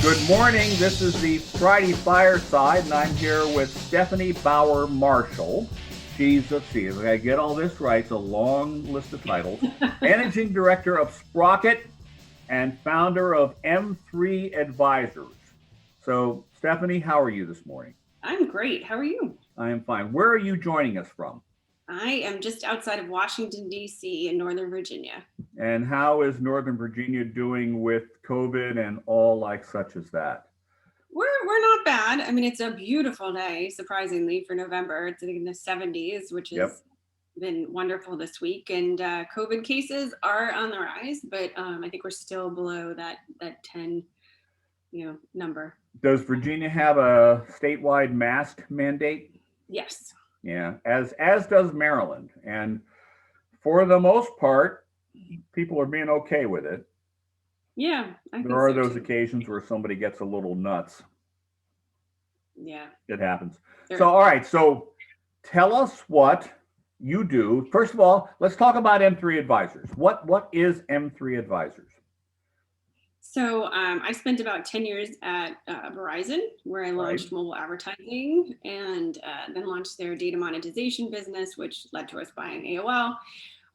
Good morning. This is the Friday Fireside, and I'm here with Stephanie Bauer Marshall. Let's see, if I get all this right, it's a long list of titles. Managing Director of SPROCKIT and founder of M3 Advisors. So, Stephanie, how are you this morning? I'm great. How are you? I am fine. Where are you joining us from? I am just outside of Washington, D.C. in Northern Virginia. And how is Northern Virginia doing with COVID and all like such as that? We're not bad. I mean, it's a beautiful day, surprisingly, for November. It's in the 70s, which has been wonderful this week. And COVID cases are on the rise, but I think we're still below that 10, number. Does Virginia have a statewide mask mandate? Yes. Yeah, as does Maryland. And for the most part, people are being okay with it. Yeah, there are those occasions where somebody gets a little nuts. Yeah. It happens. So, all right. So tell us what you do. First of all, let's talk about M3 Advisors. What is M3 Advisors? So I spent about 10 years at Verizon, where I launched mobile advertising and then launched their data monetization business, which led to us buying AOL.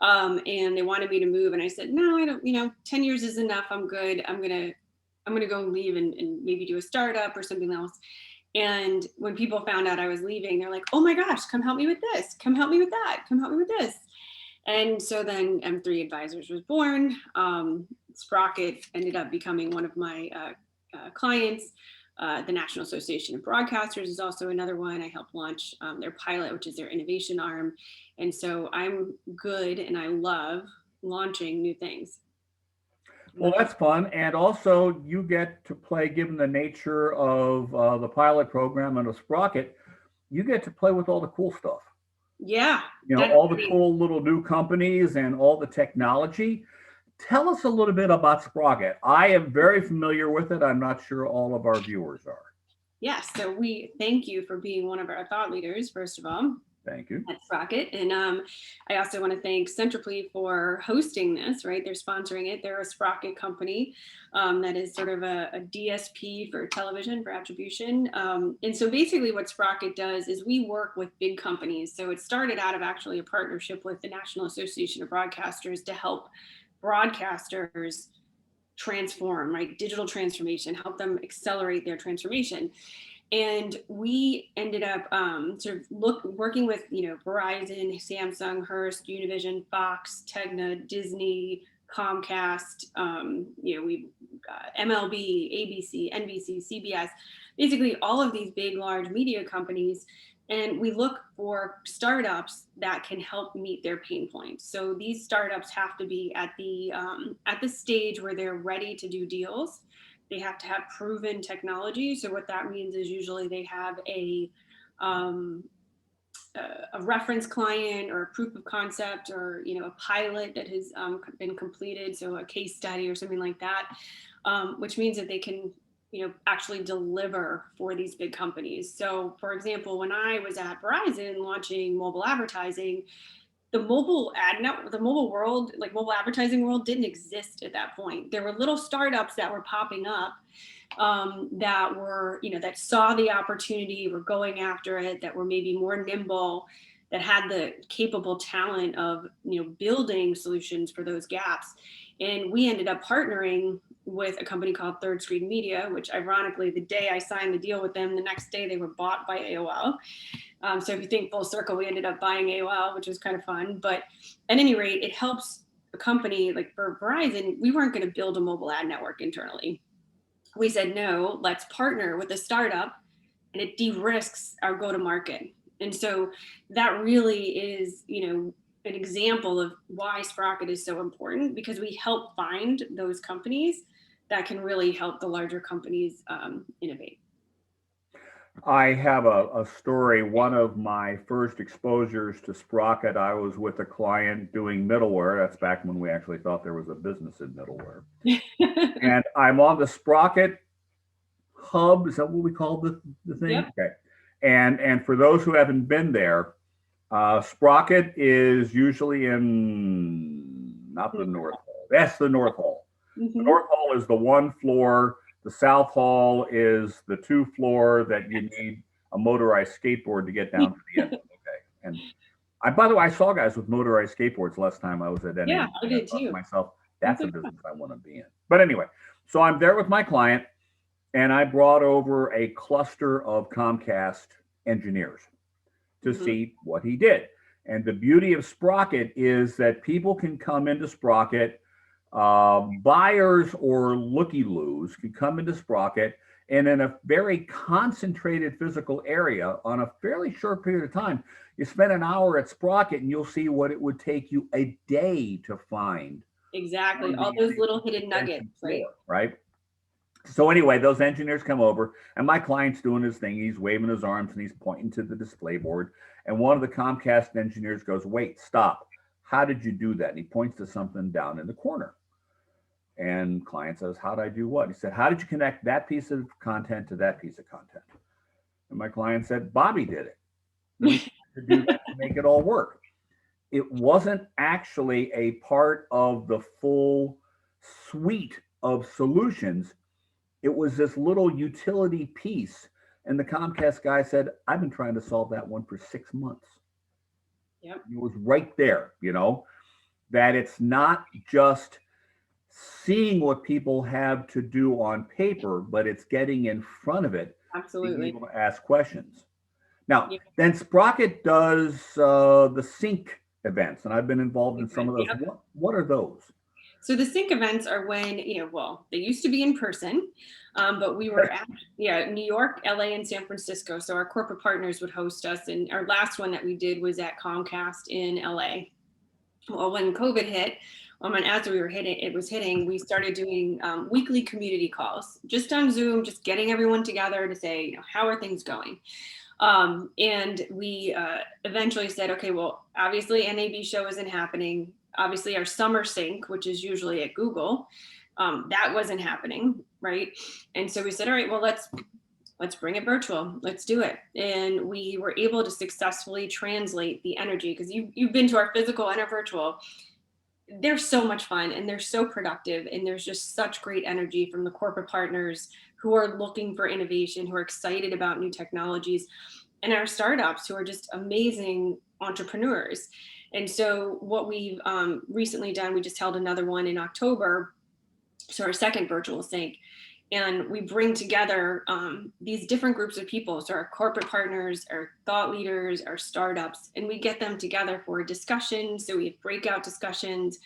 And they wanted me to move, and I said, no, I don't. 10 years is enough. I'm good. I'm gonna go leave and maybe do a startup or something else. And when people found out I was leaving, they're like, oh my gosh, come help me with this. Come help me with that. Come help me with this. And so then M3 Advisors was born. SPROCKIT ended up becoming one of my clients. The National Association of Broadcasters is also another one. I helped launch their pilot, which is their innovation arm. And so I'm good and I love launching new things. Well, that's fun. And also you get to play, given the nature of the pilot program and of SPROCKIT, you get to play with all the cool stuff. Yeah. All the cool little new companies and all the technology. Tell us a little bit about SPROCKIT. I am very familiar with it. I'm not sure all of our viewers are. Yes. So we thank you for being one of our thought leaders, first of all. Thank you. At SPROCKIT. And I also want to thank Centriply for hosting this, right? They're sponsoring it. They're a SPROCKIT company that is sort of a DSP for television, for attribution. And so basically what SPROCKIT does is we work with big companies. So it started out of actually a partnership with the National Association of Broadcasters to help broadcasters transform, right? Digital transformation, help them accelerate their transformation. And we ended up working with, Verizon, Samsung, Hearst, Univision, Fox, Tegna, Disney, Comcast, we MLB, ABC, NBC, CBS, basically all of these big, large media companies. And we look for startups that can help meet their pain points. So these startups have to be at the stage where they're ready to do deals. They have to have proven technology. So what that means is usually they have a reference client or a proof of concept or a pilot that has been completed. So a case study or something like that, which means that they can actually deliver for these big companies. So for example, when I was at Verizon launching mobile advertising, the mobile world, like mobile advertising world, didn't exist at that point. There were little startups that were popping up that were, that saw the opportunity, were going after it, that were maybe more nimble, that had the capable talent of, building solutions for those gaps. And we ended up partnering with a company called Third Screen Media, which ironically, the day I signed the deal with them, the next day they were bought by AOL. So if you think full circle, we ended up buying AOL, which was kind of fun. But at any rate, it helps a company like for Verizon. We weren't going to build a mobile ad network internally. We said, no, let's partner with a startup, and it de-risks our go-to-market. And so that really is, an example of why SPROCKIT is so important, because we help find those companies that can really help the larger companies innovate. I have a story. One of my first exposures to SPROCKIT, I was with a client doing middleware. That's back when we actually thought there was a business in middleware. And I'm on the SPROCKIT Hub. Is that what we call the thing? Yep. Okay. And for those who haven't been there, SPROCKIT is usually in not the North Hall. That's the North Hall. Mm-hmm. The North Hall is the one floor The South Hall is the 2 floor that you need a motorized skateboard to get down to the end. Okay. And by the way, I saw guys with motorized skateboards last time I was at NAB. Yeah, I did thought to too. myself, that's a business I want to be in. But anyway, so I'm there with my client, and I brought over a cluster of Comcast engineers to see what he did. And the beauty of SPROCKIT is that people can come into SPROCKIT, buyers or looky-loos can come into SPROCKIT, and in a very concentrated physical area on a fairly short period of time, you spend an hour at SPROCKIT and you'll see what it would take you a day to find. Exactly. All those little hidden nuggets, right? Right. So anyway, those engineers come over, and my client's doing his thing. He's waving his arms and he's pointing to the display board. And one of the Comcast engineers goes, "Wait, stop. How did you do that?" And he points to something down in the corner. And client says, "How did I do what?" He said, "How did you connect that piece of content to that piece of content?" And my client said, "Bobby did it." To do that to make it all work. It wasn't actually a part of the full suite of solutions. It was this little utility piece. And the Comcast guy said, "I've been trying to solve that one for 6 months." Yep. It was right there, that it's not just seeing what people have to do on paper, but it's getting in front of it. Absolutely. Being able to ask questions. Now, then SPROCKIT does the sync events, and I've been involved in some of those. Yep. What are those? So the sync events are when, they used to be in person, but we were at New York, LA, and San Francisco. So our corporate partners would host us. And our last one that we did was at Comcast in LA. Well, when COVID hit, and as we were hitting, we started doing weekly community calls just on Zoom, just getting everyone together to say, how are things going? And we eventually said, okay, well, obviously NAB show isn't happening. Obviously our summer sync, which is usually at Google, that wasn't happening, right? And so we said, all right, well, let's bring it virtual. Let's do it. And we were able to successfully translate the energy, because you've been to our physical and our virtual. They're so much fun and they're so productive, and there's just such great energy from the corporate partners who are looking for innovation, who are excited about new technologies, and our startups who are just amazing entrepreneurs. And so what we've recently done, we just held another one in October, so our second virtual sync, and we bring together these different groups of people. So our corporate partners, our thought leaders, our startups, and we get them together for a discussion. So we have breakout discussions.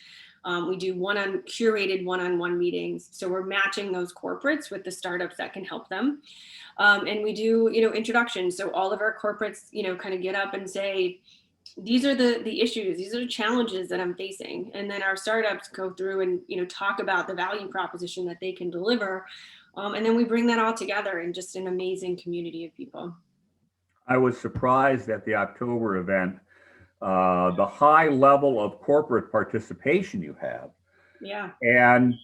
We do curated one-on-one meetings. So we're matching those corporates with the startups that can help them. And we do, introductions. So all of our corporates, kind of get up and say, these are the issues, these are the challenges that I'm facing. And then our startups go through and, talk about the value proposition that they can deliver. And then we bring that all together in just an amazing community of people. I was surprised at the October event, the high level of corporate participation you have. Yeah. And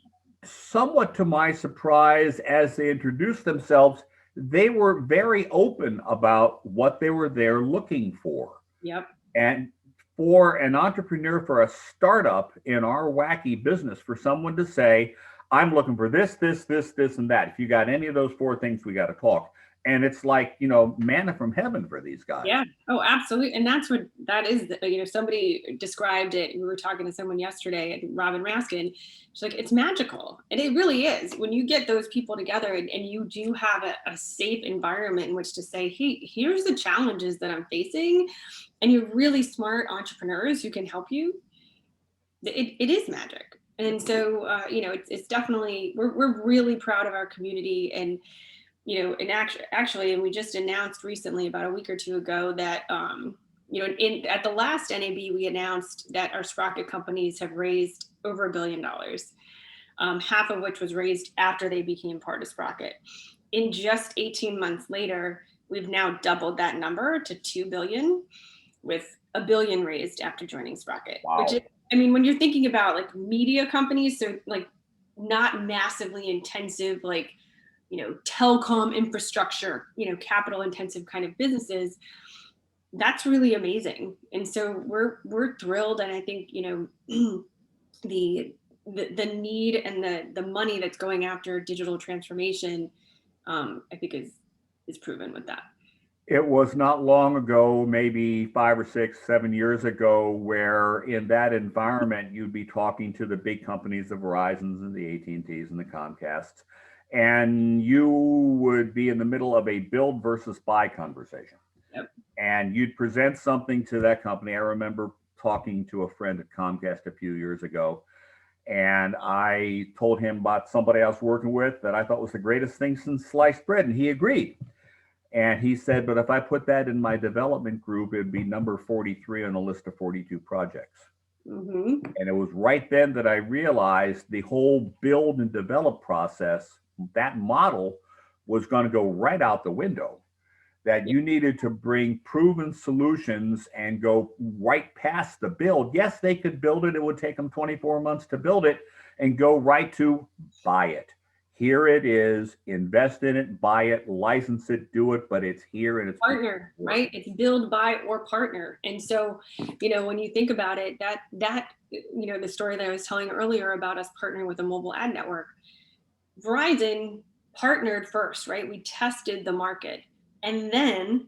somewhat to my surprise, as they introduced themselves, they were very open about what they were there looking for. Yep. And for an entrepreneur, for a startup in our wacky business, for someone to say, "I'm looking for this, this, this, this, and that. If you got any of those 4 things, we got to talk." And it's like, manna from heaven for these guys. Yeah. Oh, absolutely. And that's what that is. Somebody described it. We were talking to someone yesterday, Robin Raskin. She's like, it's magical. And it really is. When you get those people together and you do have a safe environment in which to say, hey, here's the challenges that I'm facing. And you're really smart entrepreneurs who can help you. It is magic. And so, it's definitely, we're really proud of our community. And and actually, and we just announced recently about a week or two ago that, at the last NAB, we announced that our SPROCKIT companies have raised over $1 billion, half of which was raised after they became part of SPROCKIT. In just 18 months later, we've now doubled that number to 2 billion, with $1 billion raised after joining SPROCKIT. Wow. Which is, when you're thinking about like media companies, so like not massively intensive, like, telecom infrastructure, capital intensive kind of businesses, that's really amazing. And so we're thrilled. And I think, the the need and the money that's going after digital transformation, I think is proven with that. It was not long ago, maybe 5 or 6, 7 years ago, where in that environment, you'd be talking to the big companies, the Verizons and the AT&Ts and the Comcasts, and you would be in the middle of a build versus buy conversation. Yep. And you'd present something to that company. I remember talking to a friend at Comcast a few years ago, and I told him about somebody I was working with that I thought was the greatest thing since sliced bread, and he agreed. And he said, but if I put that in my development group, it'd be number 43 on a list of 42 projects. Mm-hmm. And it was right then that I realized the whole build and develop process, that model was going to go right out the window. That you needed to bring proven solutions and go right past the build. Yes, they could build it. It would take them 24 months to build it, and go right to buy it. Here it is, invest in it, buy it, license it, do it, but it's here and it's partner, right? It's build, buy, or partner. And so, when you think about it, that the story that I was telling earlier about us partnering with a mobile ad network, Verizon partnered first, right? We tested the market. And then,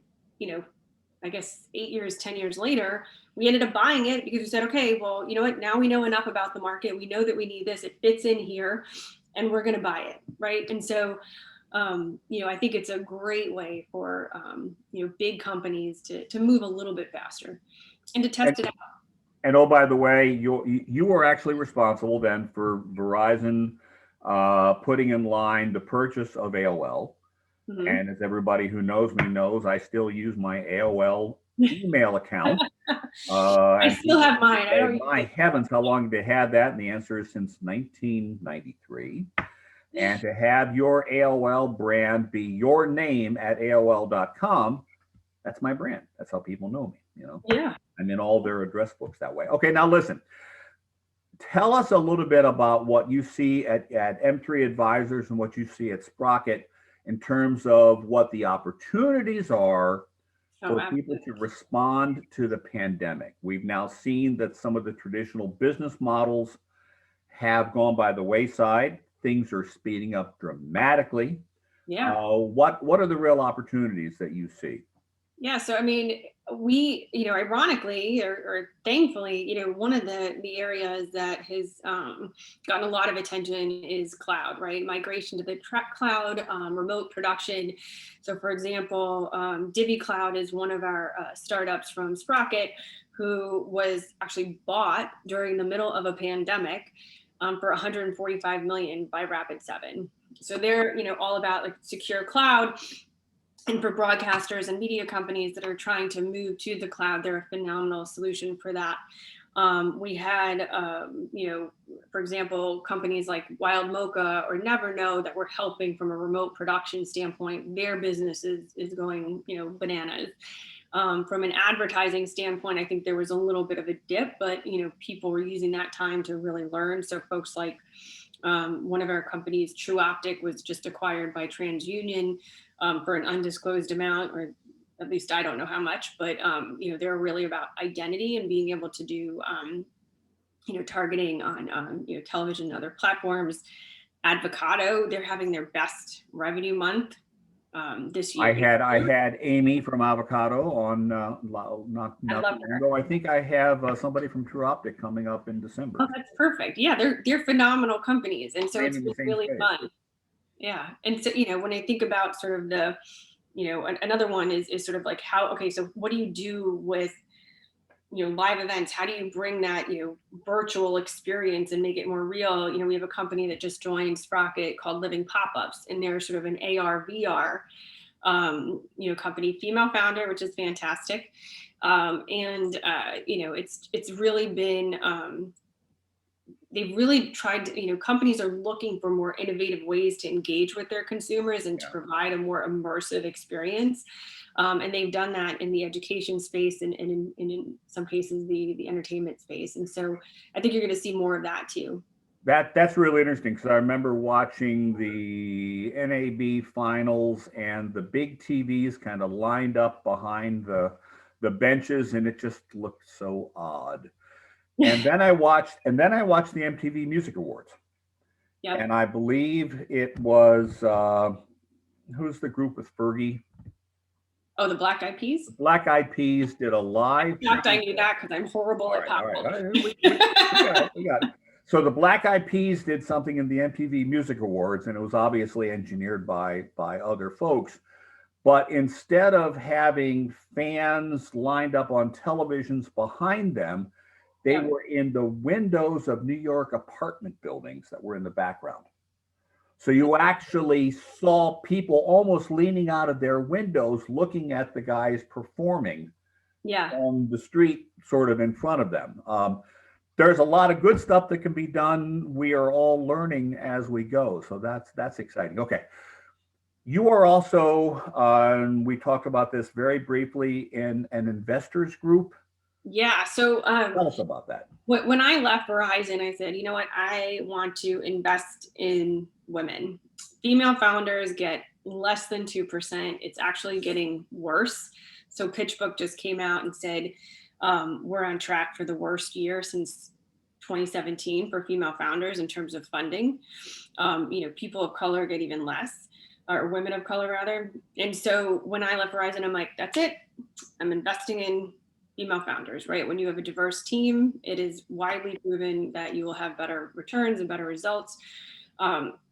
I guess 8 years, 10 years later, we ended up buying it because we said, okay, well, you know what? Now we know enough about the market. We know that we need this. It fits in here, and we're going to buy it, right? And so, I think it's a great way for big companies to move a little bit faster and to test it out. And oh, by the way, you are actually responsible then for Verizon putting in line the purchase of AOL. Mm-hmm. And as everybody who knows me knows, I still use my AOL email account. I still have mine. I don't my heavens, how long have they had that? And the answer is since 1993. And to have your AOL brand be your name at AOL.com, that's my brand. That's how people know me, Yeah. I'm in all their address books that way. Okay, now listen. Tell us a little bit about what you see at M3 Advisors and what you see at Sprockit in terms of what the opportunities are for people to respond to the pandemic. We've now seen that some of the traditional business models have gone by the wayside. Things are speeding up dramatically. Yeah. What are the real opportunities that you see? Yeah. So, I mean, we, ironically or thankfully, one of the areas that has gotten a lot of attention is cloud, right? Migration to the cloud, remote production. So, for example, DivvyCloud is one of our startups from Sprockit, who was actually bought during the middle of a pandemic for $145 million by Rapid7. So they're, all about like secure cloud. And for broadcasters and media companies that are trying to move to the cloud, they're a phenomenal solution for that. We had, for example, companies like Wild Mocha or Never Know that were helping from a remote production standpoint. Their business is going, bananas. From an advertising standpoint, I think there was a little bit of a dip, but, people were using that time to really learn. So folks like one of our companies, True Optic, was just acquired by TransUnion for an undisclosed amount, or at least I don't know how much, but they're really about identity and being able to do targeting on television and other platforms. Advocado, they're having their best revenue month this year. I had Amy from Avocado on not long ago. I think I have somebody from True Optic coming up in December. Oh, that's perfect. Yeah, they're phenomenal companies, and so it's really fun. Yeah, and so when I think about sort of the, another one is sort of like so what do you do with live events? How do you bring that virtual experience and make it more real? We have a company that just joined Sprockit called Living Pop-Ups, and they're sort of an AR VR company, female founder, which is fantastic, and it's really been they've really tried to, companies are looking for more innovative ways to engage with their consumers and to provide a more immersive experience. And they've done that in the education space and in some cases the entertainment space. And so I think you're going to see more of that too. That's really interesting, because I remember watching the NAB finals and the big TVs kind of lined up behind the benches, and it just looked so odd. And then I watched the MTV Music Awards. Yep. And I believe it was who's the group with Fergie? Oh, the Black Eyed Peas? Black Eyed Peas did a live. I knew that because I'm horrible at pop culture. We got it. So the Black Eyed Peas did something in the MTV Music Awards, and it was obviously engineered by other folks. But instead of having fans lined up on televisions behind them, they were in the windows of New York apartment buildings that were in the background. So you actually saw people almost leaning out of their windows looking at the guys performing on the street sort of in front of them. There's a lot of good stuff that can be done. We are all learning as we go. So that's exciting. Okay. You are also, we talked about this very briefly, in an investors group. Yeah. So tell us about that. When I left Verizon, I said, you know what, I want to invest in women. Female founders get less than 2%. It's actually getting worse. So PitchBook just came out and said, we're on track for the worst year since 2017 for female founders in terms of funding. People of color get even less, or women of color rather. And so when I left Verizon, I'm like, that's it. I'm investing in female founders, right? When you have a diverse team, it is widely proven that you will have better returns and better results. And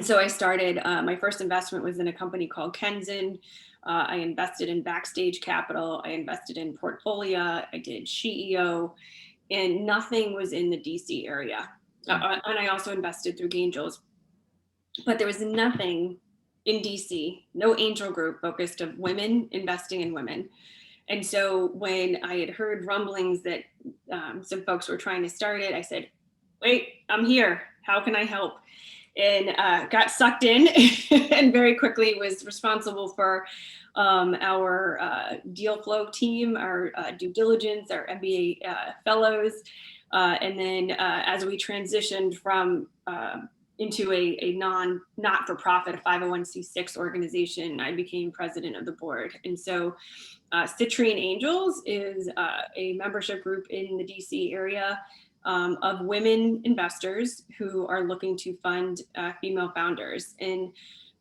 so I started, my first investment was in a company called Kenzen. I invested in Backstage Capital. I invested in Portfolio. I did CEO, and nothing was in the DC area. And I also invested through Angels, but there was nothing in DC, no angel group focused of women investing in women. And so when I had heard rumblings that some folks were trying to start it, I said, wait, I'm here. How can I help? And got sucked in and very quickly was responsible for our deal flow team, our due diligence, our MBA fellows. And then as we transitioned from into a not-for-profit, a 501c6 organization, I became president of the board. And so Citrine Angels is a membership group in the DC area of women investors who are looking to fund female founders. And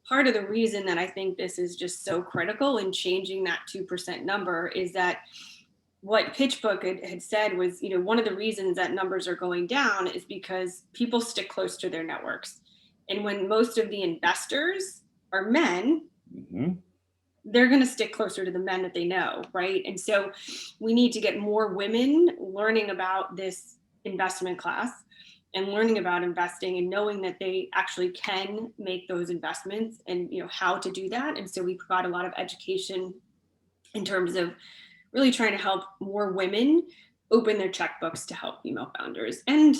part of the reason that I think this is just so critical in changing that 2% number is that what PitchBook had said was, one of the reasons that numbers are going down is because people stick close to their networks. And when most of the investors are men, they're going to stick closer to the men that they know, right? And so we need to get more women learning about this investment class and learning about investing and knowing that they actually can make those investments and how to do that. And so we provide a lot of education in terms of really trying to help more women open their checkbooks to help female founders and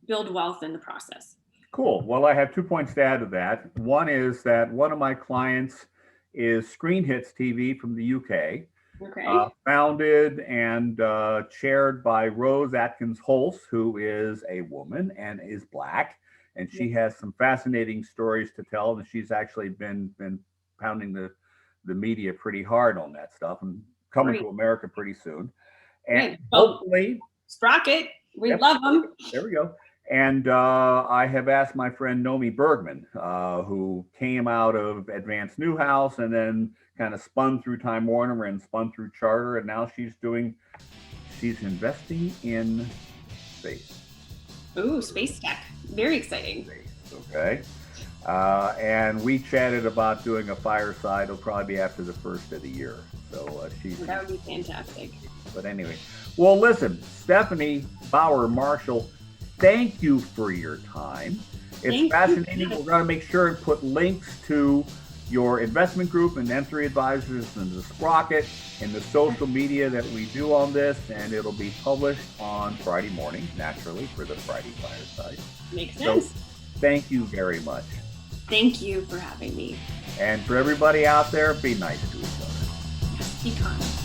build wealth in the process. Cool. Well, I have 2 points to add to that. One is that one of my clients is Screen Hits TV from the UK. Okay. Founded and chaired by Rose Atkins Holst, who is a woman and is Black. And she has some fascinating stories to tell. And she's actually been pounding the media pretty hard on that stuff and coming to America pretty soon. And hopefully SPROCKIT, we love them. There we go. And I have asked my friend Nomi Bergman, who came out of Advanced Newhouse and then kind of spun through Time Warner and spun through Charter, and now she's investing in space. Ooh, space tech. Very exciting. Space, okay. And we chatted about doing a fireside. It'll probably be after the first of the year. So that would be fantastic. But anyway, well, listen, Stephanie Bauer Marshall, thank you for your time. It's fascinating. We're going to make sure and put links to your investment group and M3 Advisors and the SPROCKIT and the social media that we do on this, and it'll be published on Friday morning, naturally, for the Friday Fireside. Makes sense. So, thank you very much. Thank you for having me. And for everybody out there, be nice to each other. Be kind.